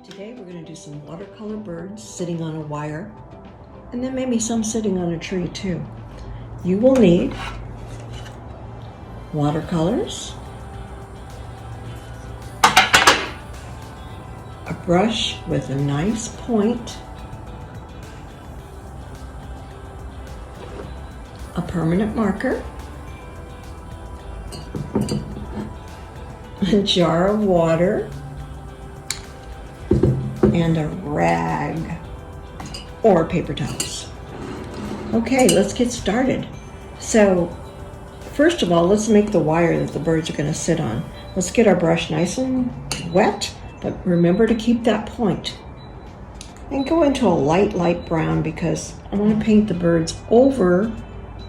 Today we're going to do some watercolor birds sitting on a wire, and then maybe some sitting on a tree too. You will need watercolors, a brush with a nice point, a permanent marker, a jar of water, and a rag or paper towels. Okay, let's get started. So first of all, let's make the wire that the birds are going to sit on. Let's get our brush nice and wet, but remember to keep that point. And go into a light brown because I want to paint the birds over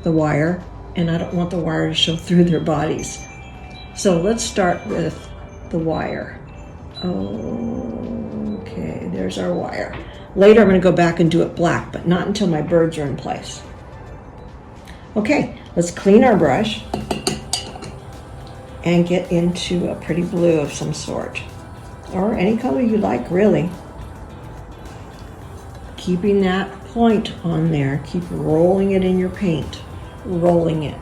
the wire and I don't want the wire to show through their bodies. So let's start with the wire. Okay, there's our wire. Later I'm going to go back and do it black, but not until my birds are in place. Okay, let's clean our brush and get into a pretty blue of some sort, or any color you like, really. Keeping that point on there, keep rolling it in your paint, rolling it.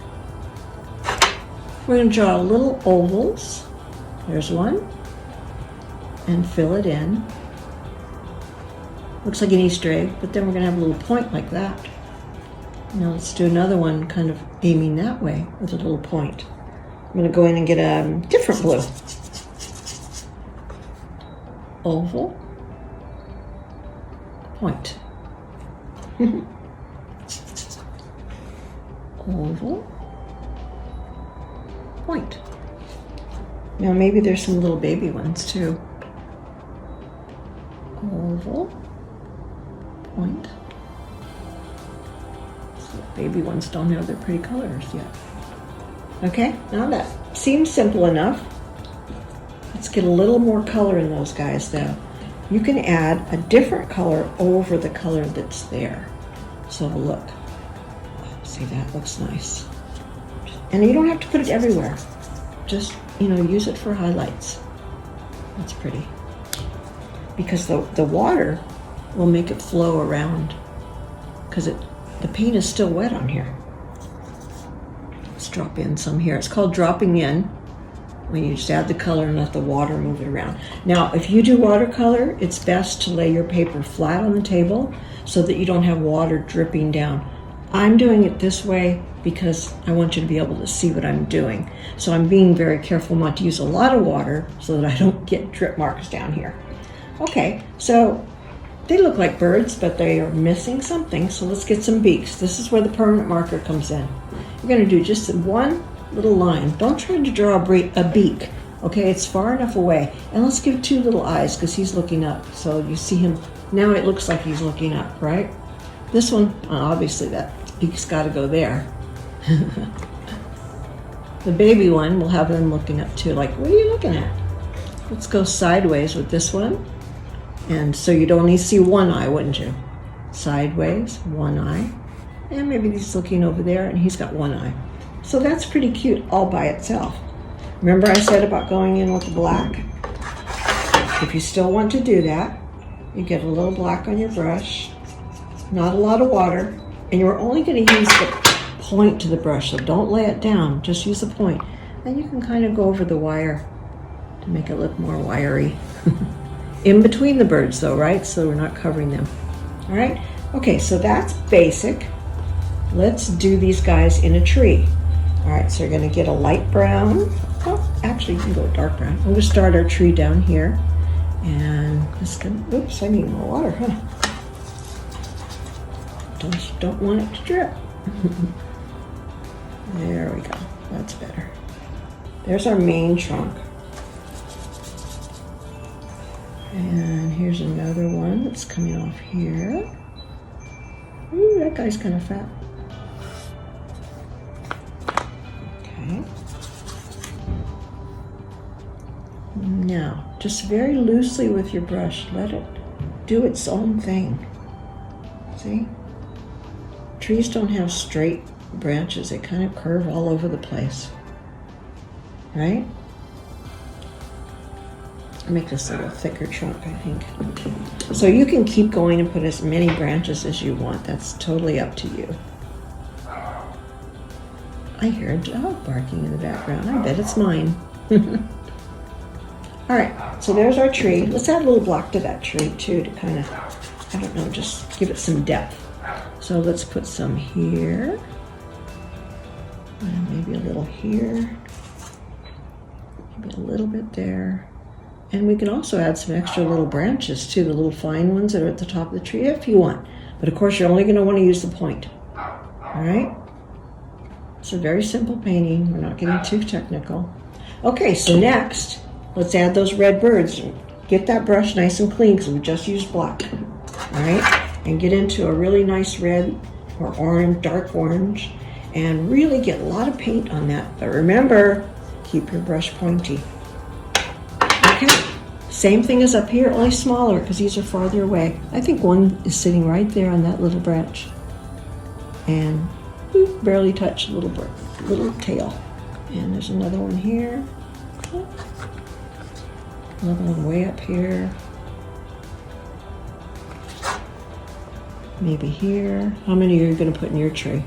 We're going to draw little ovals. There's one. And fill it in. Looks like an Easter egg, but then we're going to have a little point like that. Now let's do another one kind of aiming that way with a little point. I'm going to go in and get a different blue. Oval. Point. Oval. Point. Now maybe there's some little baby ones too. Oval, point. So baby ones don't have their pretty colors yet. Okay, now that seems simple enough. Let's get a little more color in those guys though. You can add a different color over the color that's there. So look, see, that looks nice. And you don't have to put it everywhere. Just, use it for highlights. That's pretty. Because the water will make it flow around because the paint is still wet on here. Let's drop in some here. It's called dropping in when you just add the color and let the water move it around. Now, if you do watercolor, it's best to lay your paper flat on the table so that you don't have water dripping down. I'm doing it this way because I want you to be able to see what I'm doing. So I'm being very careful not to use a lot of water so that I don't get drip marks down here. Okay, so they look like birds, but they are missing something, so let's get some beaks. This is where the permanent marker comes in. You're going to do just one little line. Don't try to draw a beak, okay? It's far enough away. And let's give two little eyes because he's looking up. So you see him, now it looks like he's looking up, right? This one, obviously that beak's got to go there. The baby one, we'll have them looking up too, like, what are you looking at? Let's go sideways with this one. And so you'd only see one eye, wouldn't you? Sideways, one eye. And maybe he's looking over there and he's got one eye. So that's pretty cute all by itself. Remember I said about going in with the black? If you still want to do that, you get a little black on your brush, not a lot of water, and you're only going to use the point to the brush, so don't lay it down, just use the point. And you can kind of go over the wire to make it look more wiry. In between the birds though, right? So we're not covering them. All right? Okay, so that's basic. Let's do these guys in a tree. All right, so you're gonna get a light brown. Oh, actually you can go dark brown. We'll just start our tree down here. And this can, oops, I need more water, huh? Don't want it to drip. There we go, that's better. There's our main trunk. And here's another one that's coming off here. Ooh, that guy's kind of fat. Okay. Now, just very loosely with your brush, let it do its own thing. See? Trees don't have straight branches. They kind of curve all over the place. Right? I'll make this a little thicker trunk, I think. So you can keep going and put as many branches as you want. That's totally up to you. I hear a dog barking in the background. I bet it's mine. All right, so there's our tree. Let's add a little block to that tree too to kind of, I don't know, just give it some depth. So let's put some here, and maybe a little here, maybe a little bit there. And we can also add some extra little branches too, the little fine ones that are at the top of the tree if you want. But of course, you're only going to want to use the point. All right? It's a very simple painting. We're not getting too technical. Okay, so next, let's add those red birds. Get that brush nice and clean because we just used black. All right? And get into a really nice red or orange, dark orange, and really get a lot of paint on that. But remember, keep your brush pointy. Okay, same thing as up here, only smaller because these are farther away. I think one is sitting right there on that little branch. And barely touch the little tail. And there's another one here. Another one way up here. Maybe here. How many are you going to put in your tree?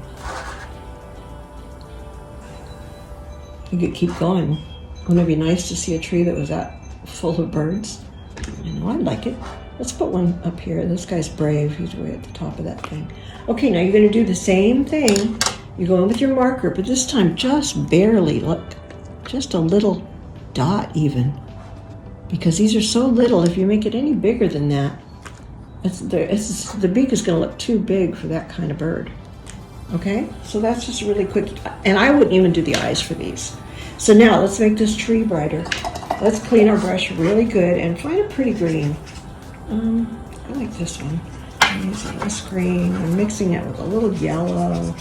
You could keep going. Wouldn't it be nice to see a tree that was that full of birds? I know, I'd like it. Let's put one up here. This guy's brave. He's way at the top of that thing. Okay, now you're going to do the same thing. You go in with your marker, but this time just barely. Look, just a little dot even. Because these are so little, if you make it any bigger than that, the beak is going to look too big for that kind of bird. Okay, so that's just really quick. And I wouldn't even do the eyes for these. So now let's make this tree brighter. Let's clean our brush really good and find a pretty green. I like this one. I'm using this green. I'm mixing it with a little yellow.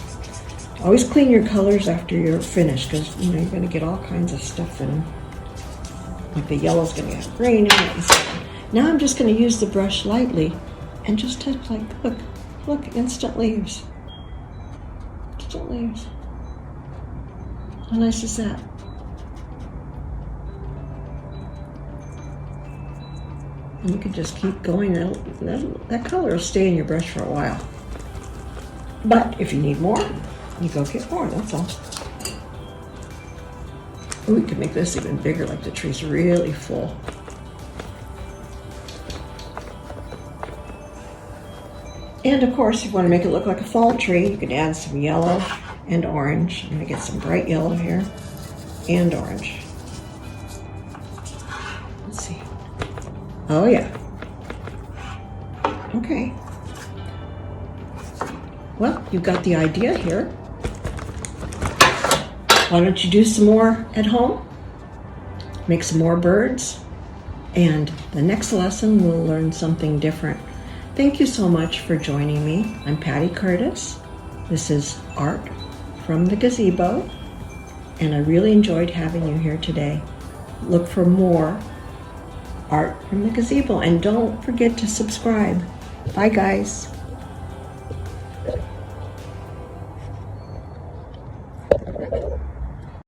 Always clean your colors after you're finished because you're going to get all kinds of stuff in them. Like the yellow's going to have green in it. Now I'm just going to use the brush lightly and just touch look, instant leaves. Instant leaves. How nice is that? And you can just keep going. That color will stay in your brush for a while. But if you need more, you go get more, that's all. Ooh, we could make this even bigger, like the tree's really full. And of course, if you want to make it look like a fall tree, you can add some yellow and orange. I'm going to get some bright yellow here and orange. Let's see. Oh yeah. Okay. Well, you've got the idea here. Why don't you do some more at home? Make some more birds. And the next lesson we'll learn something different. Thank you so much for joining me. I'm Patty Curtis. This is Art from the Gazebo. And I really enjoyed having you here today. Look for more Art from the Gazebo. And don't forget to subscribe. Bye, guys.